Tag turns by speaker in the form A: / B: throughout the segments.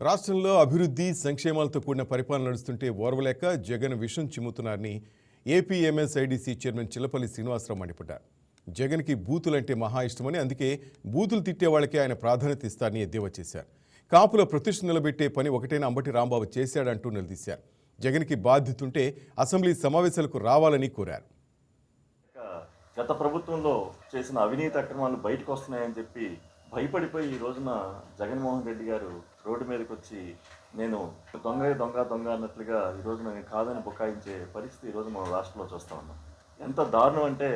A: రాష్ట్రంలో అభివృద్ధి సంక్షేమాలతో కూడిన పరిపాలన నడుస్తుంటే ఓర్వలేక జగన్ విషం చిమ్ముతున్నారని AP MSIDC chairman Chillapalli Srinivasarao మండిపడ్డారు. జగన్కి బూతులంటే మహా ఇష్టమని, అందుకే బూతులు తిట్టే వాళ్ళకే ఆయన ప్రాధాన్యత ఇస్తారని ఎద్దేవా చేశారు. కాపుల ప్రతిష్ఠ నిలబెట్టే పని ఒకటైన అంబటి రాంబాబు చేశాడంటూ నిలదీశారు. జగన్కి బాధ్యత ఉంటే అసెంబ్లీ సమావేశాలకు రావాలని కోరారు.
B: గత ప్రభుత్వంలో చేసిన అవినీతి అక్రమాలు బయటకు వస్తున్నాయని చెప్పి భయపడిపోయి ఈ రోజున జగన్మోహన్ రెడ్డి గారు రోడ్డు మీదకి వచ్చి నేను దొంగ అన్నట్లుగా ఈ రోజున నేను కాదని బుకాయించే పరిస్థితి ఈరోజు మనం రాష్ట్రంలో చూస్తూ ఉన్నాం. ఎంత దారుణం అంటే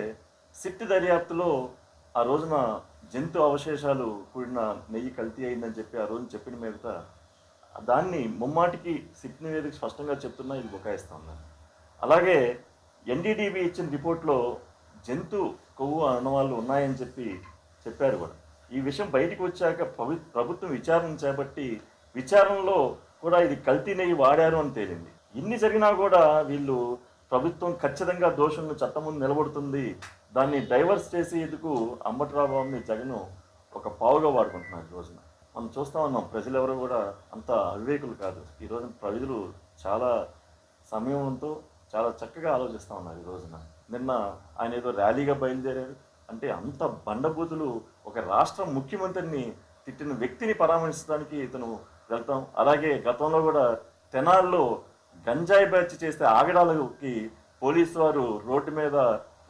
B: సిట్ దర్యాప్తులో ఆ రోజున జంతు అవశేషాలు కూడిన నెయ్యి కల్తీ అయిందని చెప్పి ఆ రోజున చెప్పిన మీదట దాన్ని ముమ్మాటికి సిట్ నివేదిక స్పష్టంగా చెప్తున్నా ఇది బుకాయిస్తూ ఉన్నాను. అలాగే ఎన్డీడీబీ ఇచ్చిన రిపోర్ట్లో జంతు కొవ్వు అణువాళ్ళు ఉన్నాయని చెప్పారు కూడా. ఈ విషయం బయటకు వచ్చాక ప్రభుత్వం విచారణ చేపట్టి విచారణలో కూడా ఇది కల్తీ నెయ్యి వాడారు అని తేలింది. ఇన్ని జరిగినా కూడా వీళ్ళు ప్రభుత్వం ఖచ్చితంగా దోషులను చట్టం ముందు నిలబడుతుంది, దాన్ని డైవర్స్ చేసేందుకు అంబటి రాంబాబుని జగన్ ఒక పావుగా వాడుకుంటున్నారు. ఈ రోజున మనం చూస్తూ ఉన్నాం, ప్రజలు ఎవరు కూడా అంత అవివేకులు కాదు. ఈ రోజున ప్రజలు చాలా సమయంతో చాలా చక్కగా ఆలోచిస్తూ ఉన్నారు. ఈ రోజున నిన్న ఆయన ఏదో ర్యాలీగా బయలుదేరారు అంటే అంత బండబూతులు ఒక రాష్ట్ర ముఖ్యమంత్రిని తిట్టిన వ్యక్తిని పరామర్శించడానికి ఇతను వెళ్తాం. అలాగే గతంలో కూడా తెనాల్లో గంజాయి బ్యాచ్ చేస్తే ఆగడాలకి పోలీసు వారు రోడ్డు మీద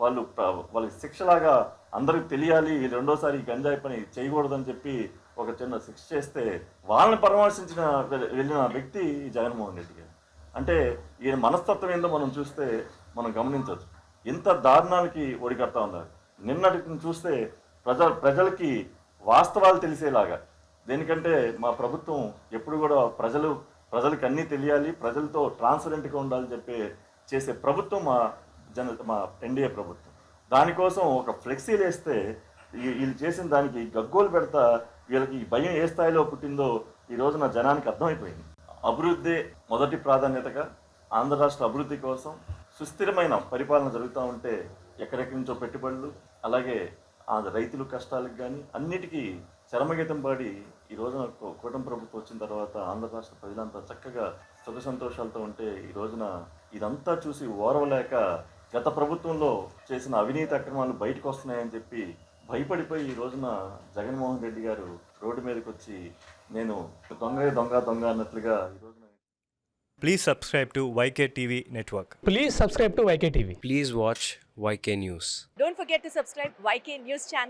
B: వాళ్ళకి శిక్షలాగా అందరికి తెలియాలి, రెండోసారి గంజాయి పని చేయకూడదని చెప్పి ఒక చిన్న శిక్ష చేస్తే వాళ్ళని పరామర్శించిన వెళ్ళిన వ్యక్తి జగన్మోహన్ రెడ్డి గారు. అంటే ఈయన మనస్తత్వం ఏందో మనం చూస్తే మనం గమనించవచ్చు. ఇంత దారుణాలకి ఒడిగడతా ఉన్నారు. నిన్నటిని చూస్తే ప్రజలకి వాస్తవాలు తెలిసేలాగా, దేనికంటే మా ప్రభుత్వం ఎప్పుడు కూడా ప్రజలకు అన్నీ తెలియాలి, ప్రజలతో ట్రాన్స్పరెంట్గా ఉండాలని చెప్పి చేసే ప్రభుత్వం మా ఎన్డీఏ ప్రభుత్వం. దానికోసం ఒక ఫ్లెక్సీలు వేస్తే వీళ్ళు చేసిన దానికి గగ్గోలు పెడతా వీళ్ళకి భయం ఏ స్థాయిలో పుట్టిందో ఈ రోజున జనానికి అర్థమైపోయింది. అభివృద్ధి మొదటి ప్రాధాన్యతగా ఆంధ్ర రాష్ట్ర అభివృద్ధి కోసం సుస్థిరమైన పరిపాలన జరుగుతూ ఉంటే ఎక్కడెక్కడి నుంచో పెట్టుబడులు, అలాగే ఆ రైతుల కష్టాలకు కానీ అన్నిటికీ చరమగీతం పాడి ఈ రోజున కూటమి ప్రభుత్వం వచ్చిన తర్వాత ఆంధ్ర రాష్ట్ర ప్రజలంతా చక్కగా సుఖ సంతోషాలతో ఉంటే ఈ రోజున ఇదంతా చూసి ఓర్వలేక గత ప్రభుత్వంలో చేసిన అవినీతి అక్రమాలు బయటకు వస్తున్నాయని చెప్పి భయపడిపోయి ఈ రోజున జగన్మోహన్ రెడ్డి గారు రోడ్డు మీదకి వచ్చి నేను దొంగ అన్నట్లుగా ఈ రోజున.
C: Please subscribe to YK TV Network.
D: Please subscribe to YK TV.
E: Please watch YK News.
F: Don't forget to subscribe YK News channel.